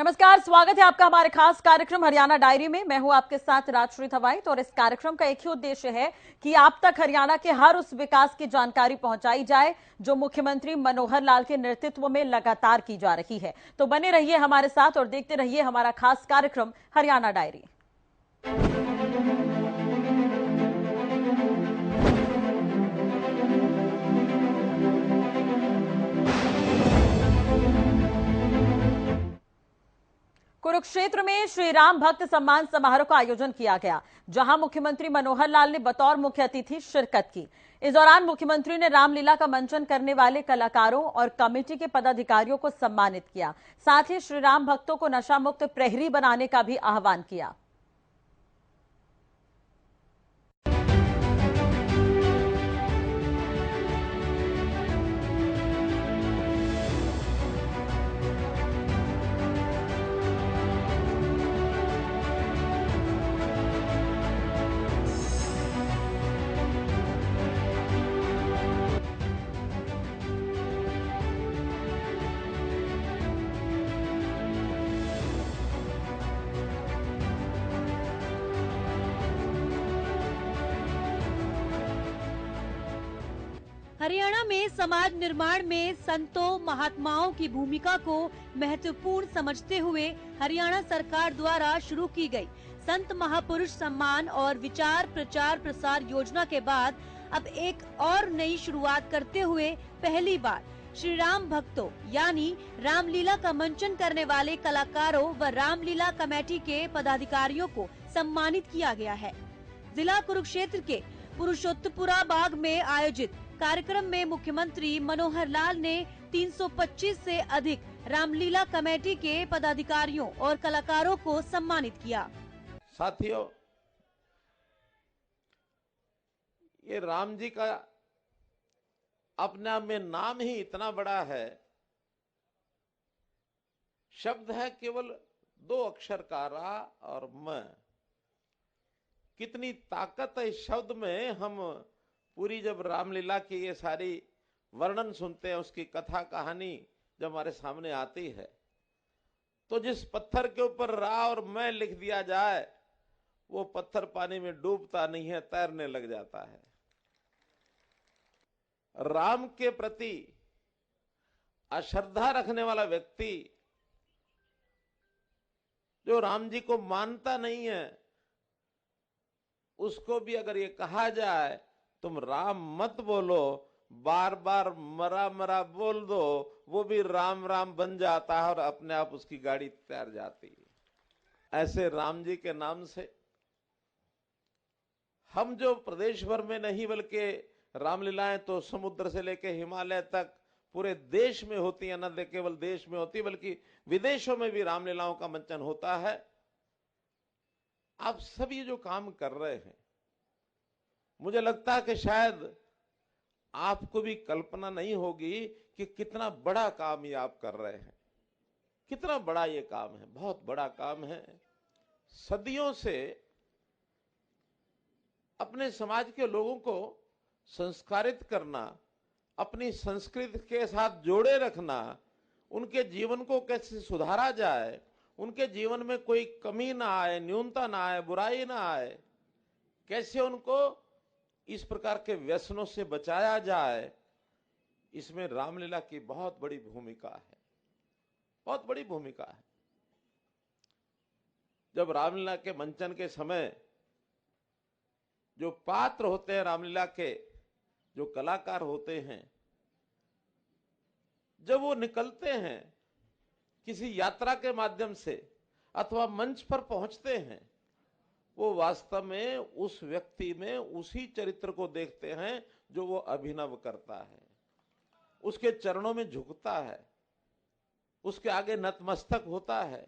नमस्कार, स्वागत है आपका हमारे खास कार्यक्रम हरियाणा डायरी में। मैं हूं आपके साथ राजश्री थवाई। और इस कार्यक्रम का एक ही उद्देश्य है कि आप तक हरियाणा के हर उस विकास की जानकारी पहुंचाई जाए जो मुख्यमंत्री मनोहर लाल के नेतृत्व में लगातार की जा रही है। तो बने रहिए हमारे साथ और देखते रहिए हमारा खास कार्यक्रम हरियाणा डायरी। कुरुक्षेत्र में श्री राम भक्त सम्मान समारोह का आयोजन किया गया, जहां मुख्यमंत्री मनोहर लाल ने बतौर मुख्य अतिथि शिरकत की। इस दौरान मुख्यमंत्री ने रामलीला का मंचन करने वाले कलाकारों और कमेटी के पदाधिकारियों को सम्मानित किया। साथ ही श्री राम भक्तों को नशा मुक्त प्रहरी बनाने का भी आह्वान किया। हरियाणा में समाज निर्माण में संतों महात्माओं की भूमिका को महत्वपूर्ण समझते हुए हरियाणा सरकार द्वारा शुरू की गई संत महापुरुष सम्मान और विचार प्रचार प्रसार योजना के बाद अब एक और नई शुरुआत करते हुए पहली बार श्री राम भक्तों यानी रामलीला का मंचन करने वाले कलाकारों व रामलीला कमेटी के पदाधिकारियों को सम्मानित किया गया है। जिला कुरुक्षेत्र के पुरुषोत्तपुरा बाग में आयोजित कार्यक्रम में मुख्यमंत्री मनोहर लाल ने 325 से अधिक रामलीला कमेटी के पदाधिकारियों और कलाकारों को सम्मानित किया। साथियों, ये राम जी का अपने आप में नाम ही इतना बड़ा है। शब्द है केवल 2 अक्षर का रा और म। कितनी ताकत है इस शब्द में। हम पूरी जब रामलीला की ये सारी वर्णन सुनते हैं, उसकी कथा कहानी जब हमारे सामने आती है, तो जिस पत्थर के ऊपर रा और मैं लिख दिया जाए, वो पत्थर पानी में डूबता नहीं है, तैरने लग जाता है। राम के प्रति अश्रद्धा रखने वाला व्यक्ति, जो राम जी को मानता नहीं है, उसको भी अगर ये कहा जाए तुम राम मत बोलो, बार बार मरा मरा बोल दो, वो भी राम राम बन जाता है और अपने आप उसकी गाड़ी तैर जाती है। ऐसे राम जी के नाम से हम जो प्रदेश भर में नहीं बल्कि रामलीलाएं तो समुद्र से लेकर हिमालय तक पूरे देश में होती है, न केवल देश में होती बल्कि विदेशों में भी रामलीलाओं का मंचन होता है। आप सभी जो काम कर रहे हैं, मुझे लगता है कि शायद आपको भी कल्पना नहीं होगी कि कितना बड़ा काम ये आप कर रहे हैं। कितना बड़ा ये काम है, बहुत बड़ा काम है। सदियों से अपने समाज के लोगों को संस्कारित करना, अपनी संस्कृति के साथ जोड़े रखना, उनके जीवन को कैसे सुधारा जाए, उनके जीवन में कोई कमी ना आए, न्यूनता ना आए, बुराई ना आए, कैसे उनको इस प्रकार के व्यसनों से बचाया जाए, इसमें रामलीला की बहुत बड़ी भूमिका है। बहुत बड़ी भूमिका है। जब रामलीला के मंचन के समय जो पात्र होते हैं, रामलीला के जो कलाकार होते हैं, जब वो निकलते हैं किसी यात्रा के माध्यम से अथवा मंच पर पहुंचते हैं, वो वास्तव में उस व्यक्ति में उसी चरित्र को देखते हैं जो वो अभिनव करता है, उसके चरणों में झुकता है, उसके आगे नतमस्तक होता है,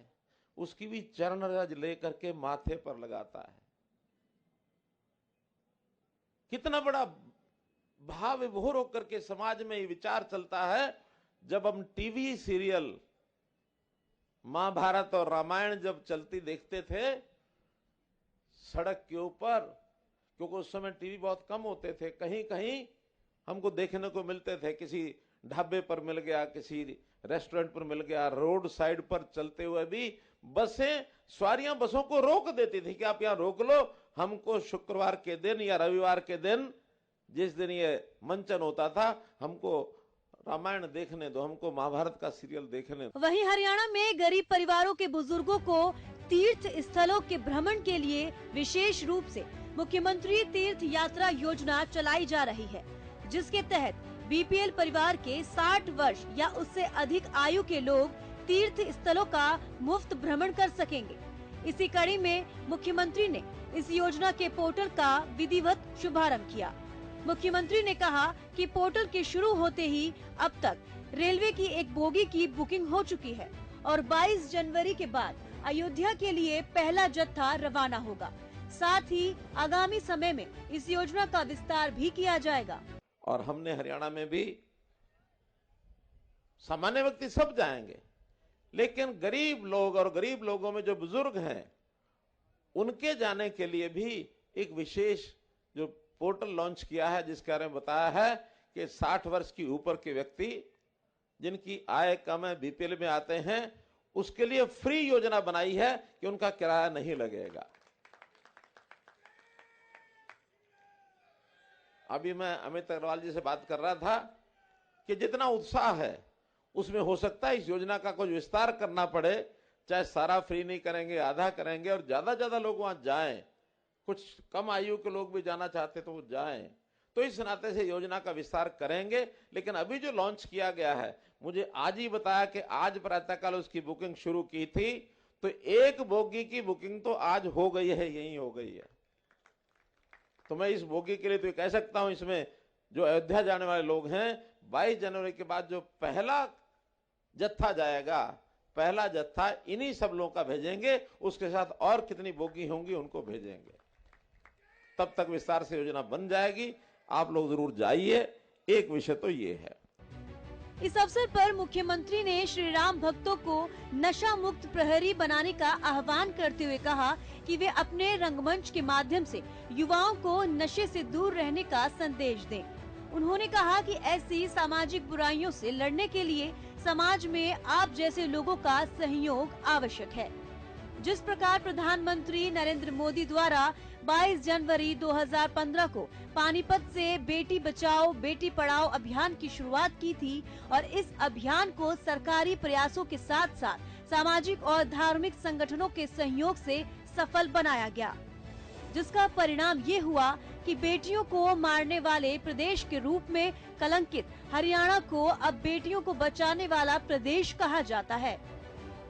उसकी भी चरण रज लेकर के माथे पर लगाता है। कितना बड़ा भाव विभोर होकर के समाज में ये विचार चलता है। जब हम टीवी सीरियल महाभारत और रामायण जब चलती देखते थे सड़क के ऊपर, क्योंकि उस समय टीवी बहुत कम होते थे, कहीं कहीं हमको देखने को मिलते थे, किसी ढाबे पर मिल गया, किसी रेस्टोरेंट पर मिल गया, रोड साइड पर चलते हुए भी बसें, सवारियां बसों को रोक देती थी कि आप यहाँ रोक लो, हमको शुक्रवार के दिन या रविवार के दिन, जिस दिन ये मंचन होता था, हमको रामायण देखने दो, हमको महाभारत का सीरियल देखने दो। वहीं हरियाणा में गरीब परिवारों के बुजुर्गों को तीर्थ स्थलों के भ्रमण के लिए विशेष रूप से मुख्यमंत्री तीर्थ यात्रा योजना चलाई जा रही है, जिसके तहत बीपीएल परिवार के 60 वर्ष या उससे अधिक आयु के लोग तीर्थ स्थलों का मुफ्त भ्रमण कर सकेंगे। इसी कड़ी में मुख्यमंत्री ने इस योजना के पोर्टल का विधिवत शुभारंभ किया। मुख्यमंत्री ने कहा कि पोर्टल के शुरू होते ही अब तक रेलवे की एक बोगी की बुकिंग हो चुकी है और 22 जनवरी के बाद अयोध्या के लिए पहला जत्था रवाना होगा। साथ ही आगामी समय में इस योजना का विस्तार भी किया जाएगा। और हमने हरियाणा में भी, सामान्य व्यक्ति सब जाएंगे, लेकिन गरीब लोग और गरीब लोगों में जो बुजुर्ग हैं उनके जाने के लिए भी एक विशेष जो पोर्टल लॉन्च किया है, जिसके बारे में बताया है कि 60 वर्ष की ऊपर के व्यक्ति जिनकी आय कम है, बीपीएल में आते हैं, उसके लिए फ्री योजना बनाई है कि उनका किराया नहीं लगेगा। अभी मैं अमित अग्रवाल जी से बात कर रहा था कि जितना उत्साह है उसमें हो सकता है इस योजना का कुछ विस्तार करना पड़े, चाहे सारा फ्री नहीं करेंगे, आधा करेंगे और ज्यादा लोग वहां जाएं। कुछ कम आयु के लोग भी जाना चाहते तो वो जाएं, तो इस नाते से योजना का विस्तार करेंगे। लेकिन अभी जो लॉन्च किया गया है, मुझे आज ही बताया कि आज प्रातःकाल उसकी बुकिंग शुरू की थी, तो एक बोगी की बुकिंग तो आज हो गई है, यही हो गई है। तो मैं इस बोगी के लिए तो कह सकता हूं, इसमें जो अयोध्या जाने वाले लोग हैं 22 जनवरी के बाद जो पहला जत्था जाएगा, पहला जत्था इन्हीं सब लोगों का भेजेंगे, उसके साथ और कितनी बोगी होंगी उनको भेजेंगे। तब तक विस्तार से योजना बन जाएगी। आप लोग जरूर जाइए। एक विषय तो ये है। इस अवसर पर मुख्यमंत्री ने श्री राम भक्तों को नशा मुक्त प्रहरी बनाने का आह्वान करते हुए कहा कि वे अपने रंगमंच के माध्यम से युवाओं को नशे से दूर रहने का संदेश दें। उन्होंने कहा कि ऐसी सामाजिक बुराइयों से लड़ने के लिए समाज में आप जैसे लोगों का सहयोग आवश्यक है। जिस प्रकार प्रधानमंत्री नरेंद्र मोदी द्वारा 22 जनवरी 2015 को पानीपत से बेटी बचाओ बेटी पढ़ाओ अभियान की शुरुआत की थी और इस अभियान को सरकारी प्रयासों के साथ साथ सामाजिक और धार्मिक संगठनों के सहयोग से सफल बनाया गया, जिसका परिणाम ये हुआ कि बेटियों को मारने वाले प्रदेश के रूप में कलंकित हरियाणा को अब बेटियों को बचाने वाला प्रदेश कहा जाता है।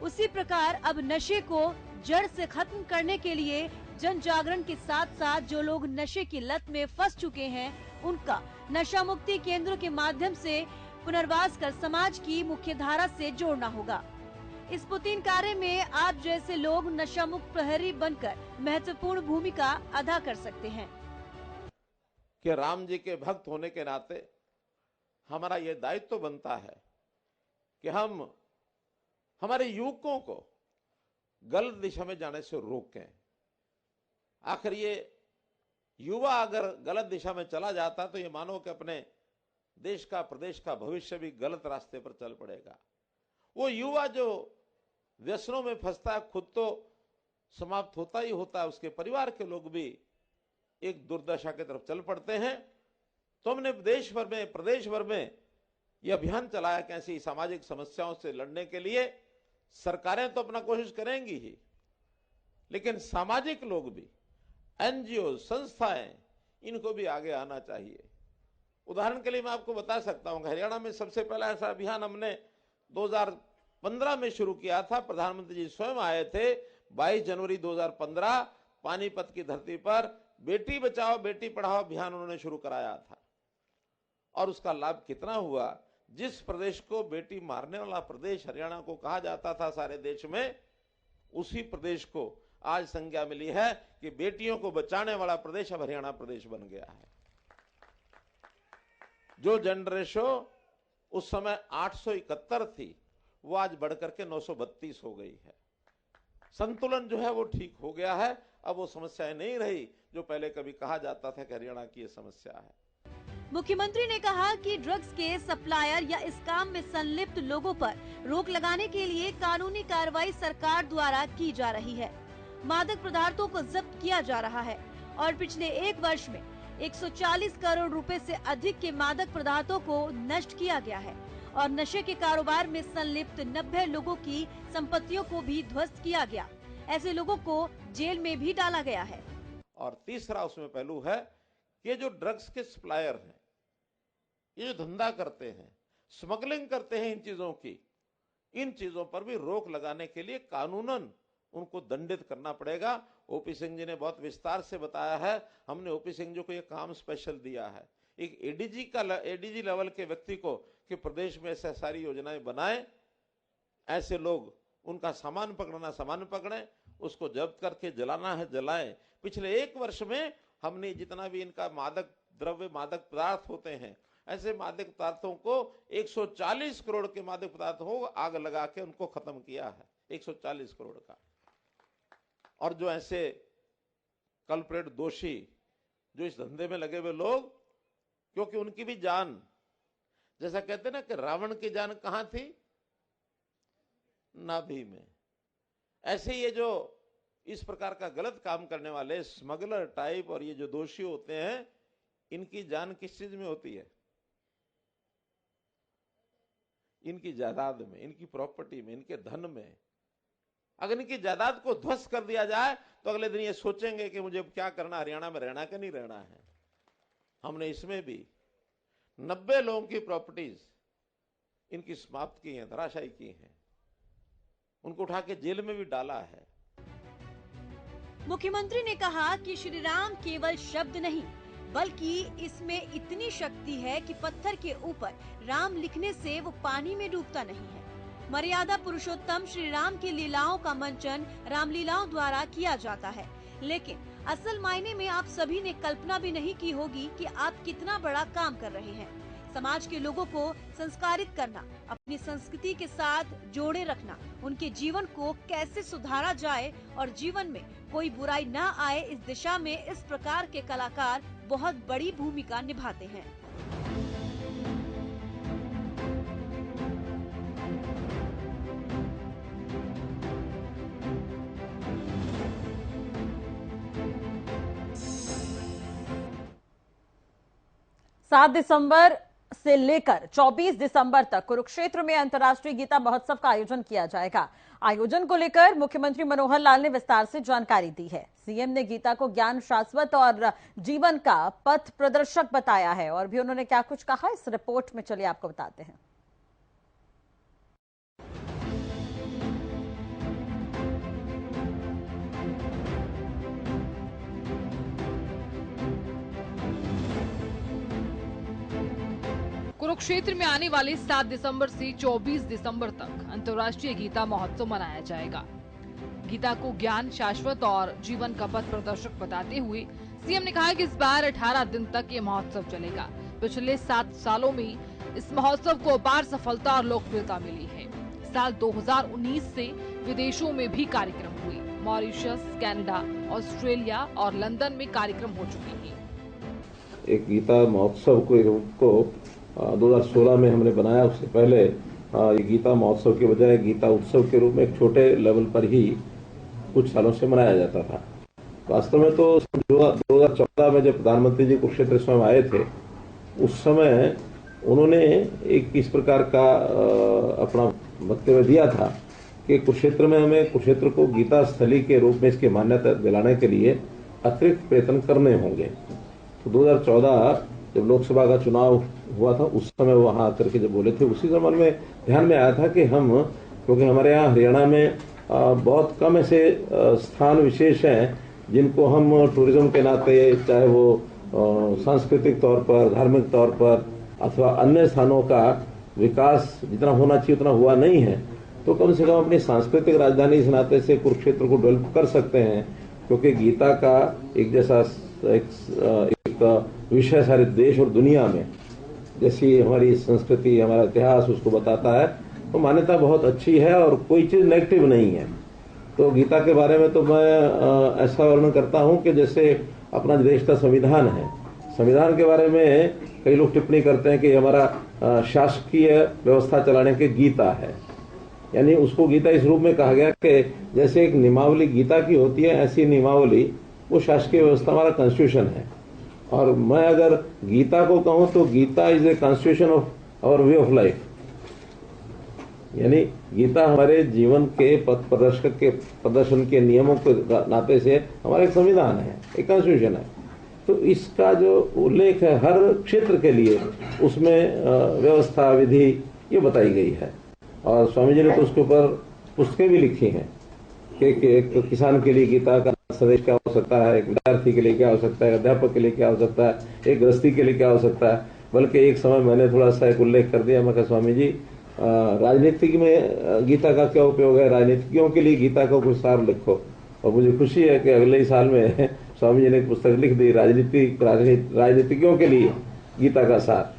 उसी प्रकार अब नशे को जड़ से खत्म करने के लिए जन जागरण के साथ साथ जो लोग नशे की लत में फंस चुके हैं उनका नशा मुक्ति केंद्रों के माध्यम से पुनर्वास कर समाज की मुख्य धारा से जोड़ना होगा। इस पुतीन कार्य में आप जैसे लोग नशा मुक्त प्रहरी बनकर महत्वपूर्ण भूमिका अदा कर सकते हैं। कि राम जी के भक्त होने के नाते हमारा ये दायित्व तो बनता है कि हम हमारे युवकों को गलत दिशा में जाने से रोकें। आखिर ये युवा अगर गलत दिशा में चला जाता तो ये मानो कि अपने देश का प्रदेश का भविष्य भी गलत रास्ते पर चल पड़ेगा। वो युवा जो व्यसनों में फंसता है खुद तो समाप्त होता ही होता है, उसके परिवार के लोग भी एक दुर्दशा की तरफ चल पड़ते हैं। तो हमने देश भर में प्रदेश भर में यह अभियान चलाया कि ऐसी सामाजिक समस्याओं से लड़ने के लिए सरकारें तो अपना कोशिश करेंगी ही, लेकिन सामाजिक लोग भी, एनजीओ संस्थाएं, इनको भी आगे आना चाहिए। उदाहरण के लिए मैं आपको बता सकता हूं, हरियाणा में सबसे पहला ऐसा अभियान हमने 2015 में शुरू किया था। प्रधानमंत्री जी स्वयं आए थे 22 जनवरी 2015 पानीपत की धरती पर बेटी बचाओ बेटी पढ़ाओ अभियान उन्होंने शुरू कराया था। और उसका लाभ कितना हुआ। जिस प्रदेश को बेटी मारने वाला प्रदेश हरियाणा को कहा जाता था सारे देश में, उसी प्रदेश को आज संज्ञा मिली है कि बेटियों को बचाने वाला प्रदेश अब हरियाणा प्रदेश बन गया है। जो जेंडर रेशो उस समय 871 थी वो आज बढ़कर के 932 हो गई है। संतुलन जो है वो ठीक हो गया है। अब वो समस्याएं नहीं रही जो पहले कभी कहा जाता था कि हरियाणा की ये समस्या है। मुख्यमंत्री ने कहा कि ड्रग्स के सप्लायर या इस काम में संलिप्त लोगों पर रोक लगाने के लिए कानूनी कार्रवाई सरकार द्वारा की जा रही है। मादक पदार्थों को जब्त किया जा रहा है और पिछले एक वर्ष में 140 करोड़ रुपए से अधिक के मादक पदार्थों को नष्ट किया गया है और नशे के कारोबार में संलिप्त 90 लोगों की संपत्तियों को भी ध्वस्त किया गया। ऐसे लोगों को जेल में भी डाला गया है। और तीसरा उसमें पहलू है कि जो ड्रग्स के सप्लायर हैं, ये जो धंधा करते हैं, स्मगलिंग करते हैं इन चीजों की, इन चीजों पर भी रोक लगाने के लिए कानूनन उनको दंडित करना पड़ेगा। ओपी सिंह जी ने बहुत विस्तार से बताया है। हमने ओपी सिंह जी को ये काम स्पेशल दिया है, एक एडीजी लेवल के व्यक्ति को, कि प्रदेश में ऐसे सारी योजनाएं बनाएं, ऐसे लोग उनका सामान पकड़ना सामान पकड़ें, उसको जब्त करके जलाना है जलाएं। पिछले एक वर्ष में हमने जितना भी इनका मादक द्रव्य मादक पदार्थ होते हैं, ऐसे मादक पदार्थों को 140 करोड़ के मादक पदार्थों को आग लगा के उनको खत्म किया है, 140 करोड़ का। और जो ऐसे कल्प्रेट दोषी, जो इस धंधे में लगे हुए लोग, क्योंकि उनकी भी जान, जैसा कहते हैं ना कि रावण की जान कहां थी, नाभि में, ऐसे ये जो इस प्रकार का गलत काम करने वाले स्मगलर टाइप और ये जो दोषी होते हैं, इनकी जान किस चीज में होती है? इनकी जायदाद में, इनकी प्रॉपर्टी में, इनके धन में। अगर इनकी जायदाद को ध्वस्त कर दिया जाए तो अगले दिन ये सोचेंगे कि मुझे क्या करना, हरियाणा में रहना कि नहीं रहना है। हमने इसमें भी 90 लोगों की प्रॉपर्टीज इनकी समाप्त की हैं, धराशायी की हैं, उनको उठा के जेल में भी डाला है। मुख्यमंत्री ने कहा कि श्री राम केवल शब्द नहीं, बल्कि इसमें इतनी शक्ति है कि पत्थर के ऊपर राम लिखने से वो पानी में डूबता नहीं है। मर्यादा पुरुषोत्तम श्री राम की लीलाओं का मंचन रामलीलाओं द्वारा किया जाता है, लेकिन असल मायने में आप सभी ने कल्पना भी नहीं की होगी कि आप कितना बड़ा काम कर रहे हैं। समाज के लोगों को संस्कारित करना, अपनी संस्कृति के साथ जोड़े रखना, उनके जीवन को कैसे सुधारा जाए और जीवन में कोई बुराई न आए, इस दिशा में इस प्रकार के कलाकार बहुत बड़ी भूमिका निभाते हैं। सात दिसंबर से लेकर 24 दिसंबर तक कुरुक्षेत्र में अंतर्राष्ट्रीय गीता महोत्सव का आयोजन किया जाएगा। आयोजन को लेकर मुख्यमंत्री मनोहर लाल ने विस्तार से जानकारी दी है। सीएम ने गीता को ज्ञान, शाश्वत और जीवन का पथ प्रदर्शक बताया है। और भी उन्होंने क्या कुछ कहा, इस रिपोर्ट में चलिए आपको बताते हैं। कुरुक्षेत्र में आने वाले 7 दिसंबर से 24 दिसंबर तक अंतर्राष्ट्रीय गीता महोत्सव मनाया जाएगा। गीता को ज्ञान, शाश्वत और जीवन का पथ प्रदर्शक बताते हुए सीएम ने कहा कि इस बार 18 दिन तक ये महोत्सव चलेगा। पिछले 7 सालों में इस महोत्सव को अपार सफलता और लोकप्रियता मिली है। साल 2019 से विदेशों में भी कार्यक्रम हुए। मॉरिशस, कनाडा, ऑस्ट्रेलिया और लंदन में कार्यक्रम हो चुके हैं। एक गीता महोत्सव को 2016 में हमने बनाया। उससे पहले ये गीता महोत्सव के बजाय गीता उत्सव के रूप में एक छोटे लेवल पर ही कुछ सालों से मनाया जाता था। वास्तव में तो 2014 में जब प्रधानमंत्री जी कुरुक्षेत्र स्वयं आए थे, उस समय उन्होंने एक इस प्रकार का अपना वक्तव्य दिया था कि कुरुक्षेत्र में हमें कुरुक्षेत्र को गीता स्थली के रूप में इसकी मान्यता दिलाने के लिए अतिरिक्त प्रयत्न करने होंगे। तो 2014 जब लोकसभा का चुनाव हुआ था, उस समय वहां आकर के जब बोले थे, उसी समय में ध्यान में आया था कि हम, क्योंकि हमारे यहाँ हरियाणा में बहुत कम ऐसे स्थान विशेष हैं जिनको हम टूरिज्म के नाते, चाहे वो सांस्कृतिक तौर पर, धार्मिक तौर पर अथवा अन्य स्थानों का विकास जितना होना चाहिए उतना हुआ नहीं है, तो कम से कम अपनी सांस्कृतिक राजधानी इस नाते से कुरुक्षेत्र को डेवलप कर सकते हैं। क्योंकि गीता का एक जैसा एक विषय सारे देश और दुनिया में, जैसी हमारी संस्कृति, हमारा इतिहास उसको बताता है, तो मान्यता बहुत अच्छी है और कोई चीज नेगेटिव नहीं है। तो गीता के बारे में तो मैं ऐसा वर्णन करता हूं कि जैसे अपना देश का संविधान है, संविधान के बारे में कई लोग टिप्पणी करते हैं कि हमारा शासकीय व्यवस्था चलाने के गीता है, यानी उसको गीता इस रूप में कहा गया कि जैसे एक नियमावली गीता की होती है, ऐसी नियमावली वो शासकीय व्यवस्था हमारा कॉन्स्टिट्यूशन है। और मैं अगर गीता को कहूं तो Gita is a constitution of our way of life, यानी गीता हमारे जीवन के पथ प्रदर्शन के नियमों के नाते से हमारा एक संविधान है, एक कॉन्स्टिट्यूशन है। तो इसका जो उल्लेख है हर क्षेत्र के लिए, उसमें व्यवस्था विधि ये बताई गई है। और स्वामी जी ने तो उसके ऊपर पुस्तकें भी लिखी हैं कि एक किसान के लिए गीता का संदेश क्या हो सकता है, एक विद्यार्थी के लिए क्या हो सकता है, अध्यापक के लिए क्या हो सकता है, एक गृहस्थी के लिए क्या हो सकता है। बल्कि एक समय मैंने थोड़ा सा एक उल्लेख कर दिया, मैं कहा स्वामी जी राजनीति में गीता का क्या उपयोग है, राजनीतिज्ञों के लिए गीता का कुछ सार लिखो। और मुझे खुशी है कि अगले ही साल में स्वामी जी ने एक पुस्तक लिख दी, राजनीतिज्ञों के लिए गीता का सार।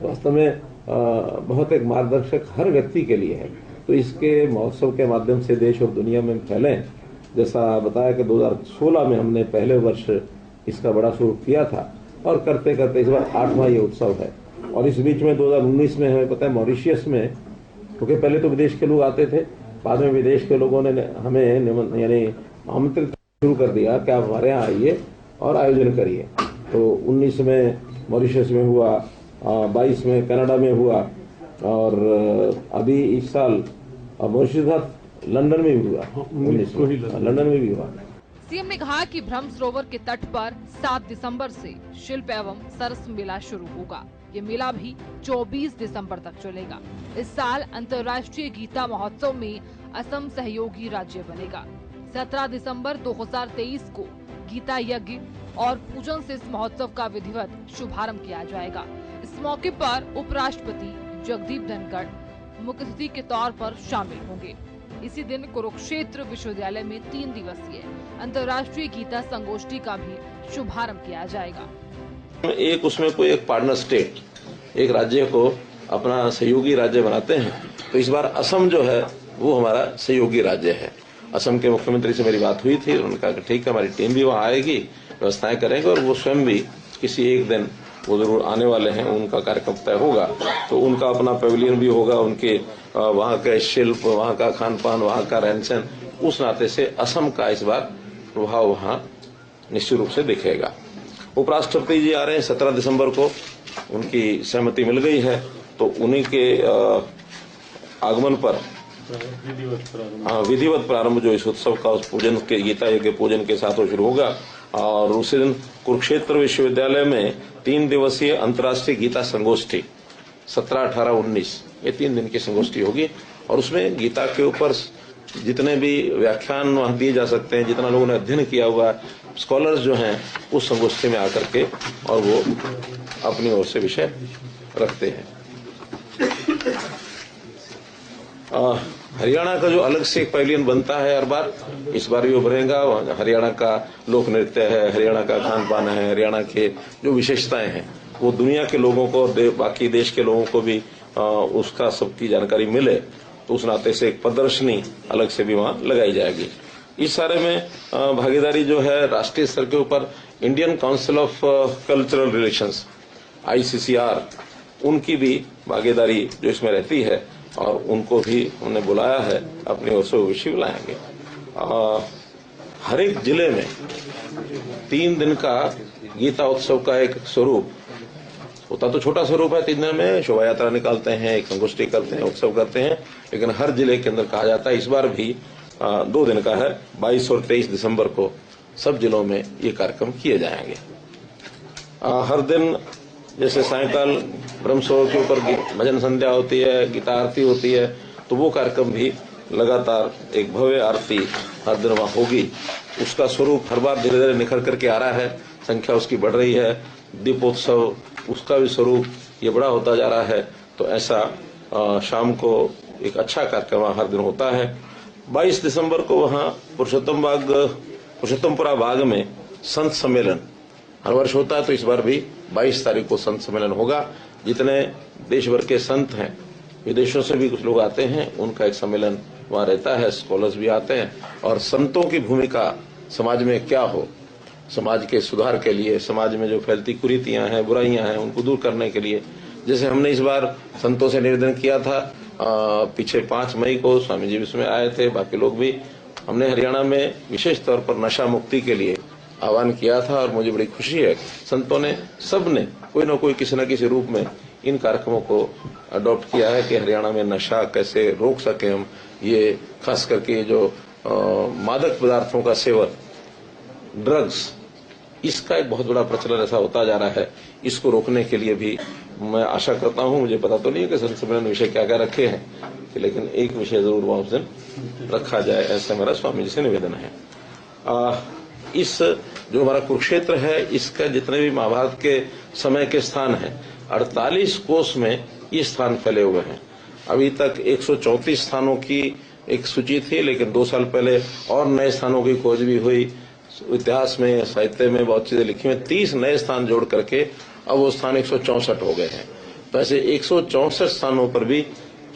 वास्तव में बहुत एक मार्गदर्शक हर व्यक्ति के लिए है। तो इसके महोत्सव के माध्यम से देश और दुनिया में फैलें। जैसा बताया कि 2016 में हमने पहले वर्ष इसका बड़ा शुरू किया था और करते करते इस बार 8वां ये उत्सव है। और इस बीच में 2019 में हमें पता है मॉरिशस में, क्योंकि पहले तो विदेश के लोग आते थे, बाद में विदेश के लोगों ने हमें यानी आमंत्रित शुरू कर दिया कि आप हमारे यहाँ आइए और आयोजन करिए। तो 19 में मॉरिशस में हुआ, 22 में कनाडा में हुआ और अभी इस साल मॉरिशस लंदन में भी हुआ, 19 में लंदन में भी हुआ। सीएम ने कहा कि ब्रह्म सरोवर के तट पर 7 दिसंबर से शिल्प एवं सरस मेला शुरू होगा। ये मेला भी 24 दिसंबर तक चलेगा। इस साल अंतर्राष्ट्रीय गीता महोत्सव में असम सहयोगी राज्य बनेगा। 17 दिसंबर 2023 को गीता यज्ञ और पूजन से इस महोत्सव का विधिवत शुभारंभ किया जाएगा। इस मौके पर उपराष्ट्रपति जगदीप धनखड़ मुख्य अतिथि के तौर पर शामिल होंगे। इसी दिन कुरुक्षेत्र विश्वविद्यालय में 3 दिवसीय अंतर्राष्ट्रीय गीता संगोष्ठी का भी शुभारंभ किया जाएगा। एक उसमें कोई एक पार्टनर स्टेट, एक राज्य को अपना सहयोगी राज्य बनाते हैं। तो इस बार असम जो है वो हमारा सहयोगी राज्य है। असम के मुख्यमंत्री से मेरी बात हुई थी, उन्होंने कहा कि ठीक है, हमारी टीम भी वहाँ आएगी, व्यवस्थाएं करेंगे और वो स्वयं भी किसी एक दिन वो जरूर आने वाले हैं, उनका कार्यक्रम तय होगा। तो उनका अपना पेविलियन भी होगा, उनके वहाँ का शिल्प, वहाँ का खान पान, वहाँ का रहन सहन, उस नाते से असम का इस बार प्रभाव वहाँ निश्चित रूप से दिखेगा। उपराष्ट्रपति जी आ रहे हैं 17 दिसंबर को, उनकी सहमति मिल गई है। तो उन्हीं के आगमन पर विधिवत प्रारंभ जो इस उत्सव का उस पूजन के गीता यज्ञ पूजन के साथ शुरू होगा। और उसी दिन कुरुक्षेत्र विश्वविद्यालय में 3 दिवसीय अंतर्राष्ट्रीय गीता संगोष्ठी 17, 18, 19 ये 3 दिन की संगोष्ठी होगी। और उसमें गीता के ऊपर जितने भी व्याख्यान वहां दिए जा सकते हैं, जितना लोगों ने अध्ययन किया हुआ, स्कॉलर्स जो हैं उस संगोष्ठी में आकर के और वो अपनी ओर से विषय रखते हैं। हरियाणा का जो अलग से एक पैविलियन बनता है हर बार, इस बार भी उभरेगा। हरियाणा का लोक नृत्य है, हरियाणा का खान पान है, हरियाणा के जो विशेषताएं हैं वो दुनिया के लोगों को और बाकी देश के लोगों को भी उसका सबकी जानकारी मिले। तो उस नाते से एक प्रदर्शनी अलग से भी वहां लगाई जाएगी। इस सारे में भागीदारी जो है राष्ट्रीय स्तर के ऊपर Indian council of cultural relations ICCR, उनकी भी भागीदारी जो इसमें रहती है और उनको भी हमने बुलाया है, अपनी ओर से विषय बुलाएंगे। हर एक जिले में 3 दिन का गीता उत्सव का एक स्वरूप होता, तो छोटा स्वरूप है। 3 दिन में शोभा यात्रा निकालते हैं, एक संगोष्ठी करते हैं, उत्सव करते हैं, लेकिन हर जिले के अंदर कहा जाता है। इस बार भी 2 दिन का है, 22 और 23 दिसंबर को सब जिलों में ये कार्यक्रम किए जाएंगे। हर दिन जैसे सायंकाल ब्रह्मसरोवर के ऊपर भजन संध्या होती है, गीता आरती होती है, तो वो कार्यक्रम भी लगातार एक भव्य आरती हर दिन वहां होगी। उसका स्वरूप हर बार धीरे धीरे निखर करके आ रहा है, संख्या उसकी बढ़ रही है। दीपोत्सव, उसका भी स्वरूप ये बड़ा होता जा रहा है। तो ऐसा शाम को एक अच्छा कार्यक्रम हर दिन होता है। 22 दिसंबर को वहां पुरुषोत्तमपुरा बाग में संत सम्मेलन हर वर्ष होता है, तो इस बार भी 22 तारीख को संत सम्मेलन होगा। जितने देश भर के संत हैं, विदेशों से भी कुछ लोग आते हैं, उनका एक सम्मेलन वहां रहता है, स्कॉलर्स भी आते हैं। और संतों की भूमिका समाज में क्या हो, समाज के सुधार के लिए, समाज में जो फैलती कुरीतियां हैं, बुराइयां हैं, उनको दूर करने के लिए, जैसे हमने इस बार संतों से निवेदन किया था, पीछे 5 मई को स्वामी जी उसमें आए थे, बाकी लोग भी, हमने हरियाणा में विशेष तौर पर नशा मुक्ति के लिए आह्वान किया था। और मुझे बड़ी खुशी है, संतों ने, सबने कोई न कोई किसी न किसी रूप में इन कार्यक्रमों को अडॉप्ट किया है कि हरियाणा में नशा कैसे रोक सके हम। ये खास करके जो मादक पदार्थों का सेवन, ड्रग्स, इसका एक बहुत बड़ा प्रचलन ऐसा होता जा रहा है, इसको रोकने के लिए भी मैं आशा करता हूं, मुझे पता तो नहीं है कि संत सम्मेलन विषय क्या क्या रखे हैं, लेकिन एक विषय जरूर वहां उस दिन रखा जाए, ऐसा मेरा स्वामी जी से निवेदन है। इस जो हमारा कुरुक्षेत्र है, इसका जितने भी महाभारत के समय के स्थान हैं, 48 कोस में ये स्थान फैले हुए हैं। अभी तक 134 स्थानों की एक सूची थी, लेकिन 2 साल पहले और नए स्थानों की खोज भी हुई। इतिहास में, साहित्य में बहुत चीजें लिखी हुई, 30 नए स्थान जोड़ करके अब वो स्थान 164 हो गए हैं। तो ऐसे 164 स्थानों पर भी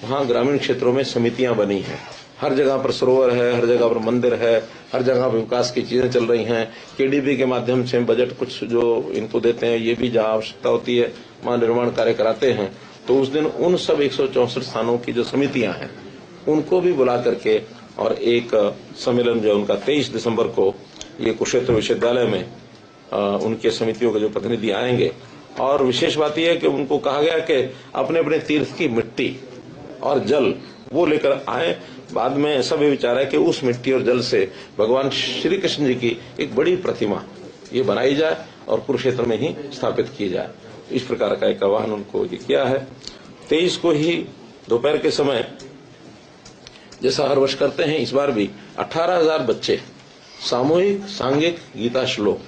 वहां ग्रामीण क्षेत्रों में समितियां बनी हैं। हर जगह पर सरोवर है, हर जगह पर मंदिर है, हर जगह पर विकास की चीजें चल रही हैं। केडीबी के माध्यम से बजट कुछ जो इनको देते हैं, ये भी जहां आवश्यकता होती है वहां निर्माण कार्य कराते हैं। तो उस दिन उन सब 164 स्थानों की जो समितियां हैं, उनको भी बुला करके और एक सम्मेलन जो उनका 23 दिसंबर को ये कुरुक्षेत्र विश्वविद्यालय में उनके समितियों के जो प्रतिनिधि आएंगे। और विशेष बात यह है कि उनको कहा गया कि अपने अपने तीर्थ की मिट्टी और जल वो लेकर आए। बाद में ऐसा भी विचार है कि उस मिट्टी और जल से भगवान श्री कृष्ण जी की एक बड़ी प्रतिमा ये बनाई जाए और कुरुक्षेत्र में ही स्थापित की जाए। इस प्रकार का एक आह्वान उनको किया है। 23 को ही दोपहर के समय, जैसा हर वर्ष करते हैं, इस बार भी 18,000 बच्चे सामूहिक सांघिक गीता श्लोक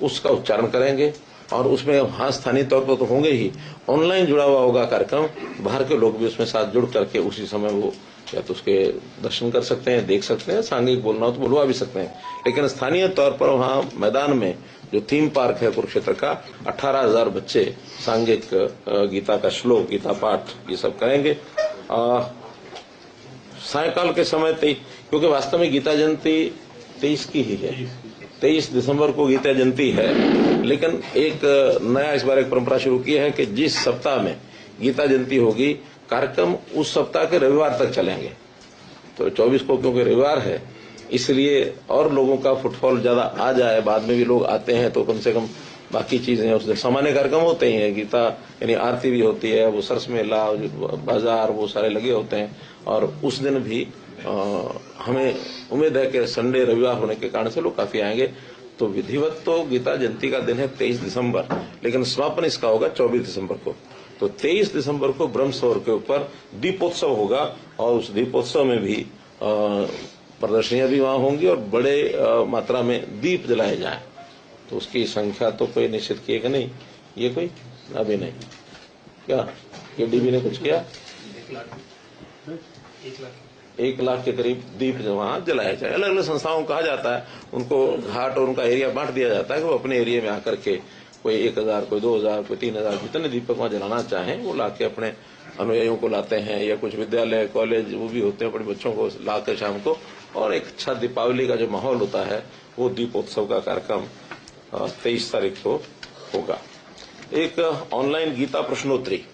उसका उच्चारण करेंगे। और उसमें वहां स्थानीय तौर पर तो होंगे ही, ऑनलाइन जुड़ा हुआ होगा कार्यक्रम, बाहर के लोग भी उसमें साथ जुड़ करके उसी समय वो या तो उसके दर्शन कर सकते हैं, देख सकते हैं, सांघिक बोलना हो तो बोलवा भी सकते हैं। लेकिन स्थानीय तौर पर वहां मैदान में जो थीम पार्क है कुरुक्षेत्र का, 18,000 बच्चे सांघिक गीता का श्लोक, गीता पाठ ये सब करेंगे। सायकाल के समय क्योंकि वास्तव में गीता जयंती 23 की ही है, 23 दिसंबर को गीता जयंती है, लेकिन एक नया इस बार एक परंपरा शुरू की है कि जिस सप्ताह में गीता जयंती होगी, कार्यक्रम उस सप्ताह के रविवार तक चलेंगे। तो 24 को क्योंकि रविवार है, इसलिए और लोगों का फुटफॉल ज्यादा आ जाए, बाद में भी लोग आते हैं तो कम से कम बाकी चीजें, उसमें सामान्य कार्यक्रम होते ही हैं, गीता यानी आरती भी होती है, वो सरस मेला, बाजार, वो सारे लगे होते हैं। और उस दिन भी हमें उम्मीद है कि संडे रविवार होने के कारण से लोग काफी आएंगे। तो विधिवत तो गीता जयंती का दिन है 23 दिसंबर, लेकिन समापन इसका होगा 24 दिसंबर को। तो 23 दिसंबर को ब्रह्म सरोवर के ऊपर दीपोत्सव होगा और उस दीपोत्सव में भी प्रदर्शनियां भी वहां होंगी और बड़े मात्रा में दीप जलाए जाए। तो उसकी संख्या तो कोई निश्चित की है कि नहीं, ये कोई अभी नहीं, क्या केडीबी ने कुछ किया, 1 लाख के करीब दीप वहां जलाया जाए। अलग अलग संस्थाओं को कहा जाता है, उनको घाट और उनका एरिया बांट दिया जाता है कि वो अपने एरिया में आकर के कोई 1,000, कोई 2,000, कोई 3,000 जितने दीपक वहां जलाना चाहें वो लाके अपने अनुयायियों को लाते हैं, या कुछ विद्यालय कॉलेज वो भी होते हैं, अपने बच्चों को लाकर शाम को, और एक अच्छा दीपावली का जो माहौल होता है वो दीपोत्सव का कार्यक्रम 23 तारीख को होगा। एक ऑनलाइन गीता प्रश्नोत्तरी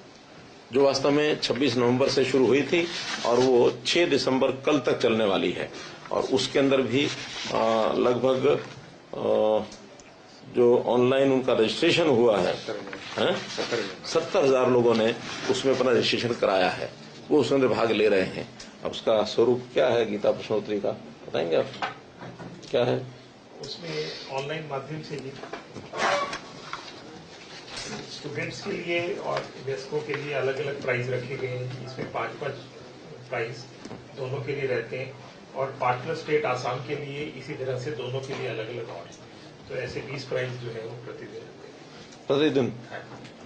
जो वास्तव में 26 नवंबर से शुरू हुई थी और वो 6 दिसंबर कल तक चलने वाली है। और उसके अंदर भी लगभग जो ऑनलाइन उनका रजिस्ट्रेशन हुआ है 70,000 लोगों ने उसमें अपना रजिस्ट्रेशन कराया है, वो उसमें अंदर भाग ले रहे हैं। अब उसका स्वरूप क्या है गीता प्रश्नोत्तरी का, बताएंगे आप क्या है? उसमें ऑनलाइन माध्यम से भी स्टूडेंट्स के लिए और वयस्कों के लिए अलग अलग प्राइज रखे गए हैं। इसमें 5-5 प्राइज दोनों के लिए रहते हैं और पार्टनर स्टेट आसाम के लिए इसी तरह से दोनों के लिए अलग अलग और। तो ऐसे 20 प्राइज जो है वो प्रतिदिन।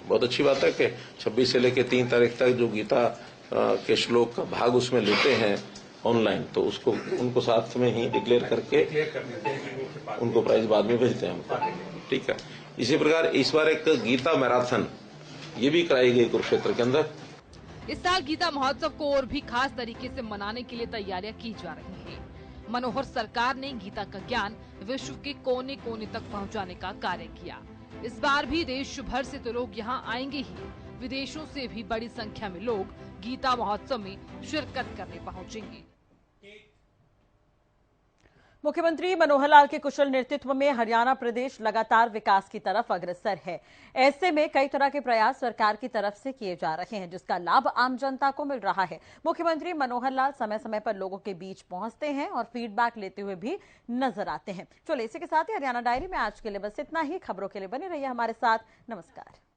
बहुत अच्छी बात है कि 26 से लेकर 3 तारीख तक जो गीता के श्लोक का भाग उसमें लेते हैं ऑनलाइन, तो उसको उनको साथ में ही डिक्लेयर करके उनको प्राइज बाद में भेजते हैं हमको। ठीक है। इसी प्रकार इस बार एक गीता मैराथन ये भी कराई गई कुरुक्षेत्र के अंदर। इस साल गीता महोत्सव को और भी खास तरीके से मनाने के लिए तैयारियां की जा रही हैं। मनोहर सरकार ने गीता का ज्ञान विश्व के कोने कोने तक पहुंचाने का कार्य किया। इस बार भी देश भर से तो लोग यहां आएंगे ही, विदेशों से भी बड़ी संख्या में लोग गीता महोत्सव में शिरकत करने पहुंचेंगे। मुख्यमंत्री मनोहर लाल के कुशल नेतृत्व में हरियाणा प्रदेश लगातार विकास की तरफ अग्रसर है। ऐसे में कई तरह के प्रयास सरकार की तरफ से किए जा रहे हैं, जिसका लाभ आम जनता को मिल रहा है। मुख्यमंत्री मनोहर लाल समय समय पर लोगों के बीच पहुंचते हैं और फीडबैक लेते हुए भी नजर आते हैं। चलो, इसी के साथ ही हरियाणा डायरी में आज के लिए बस इतना ही। खबरों के लिए बने रहिए हमारे साथ। नमस्कार।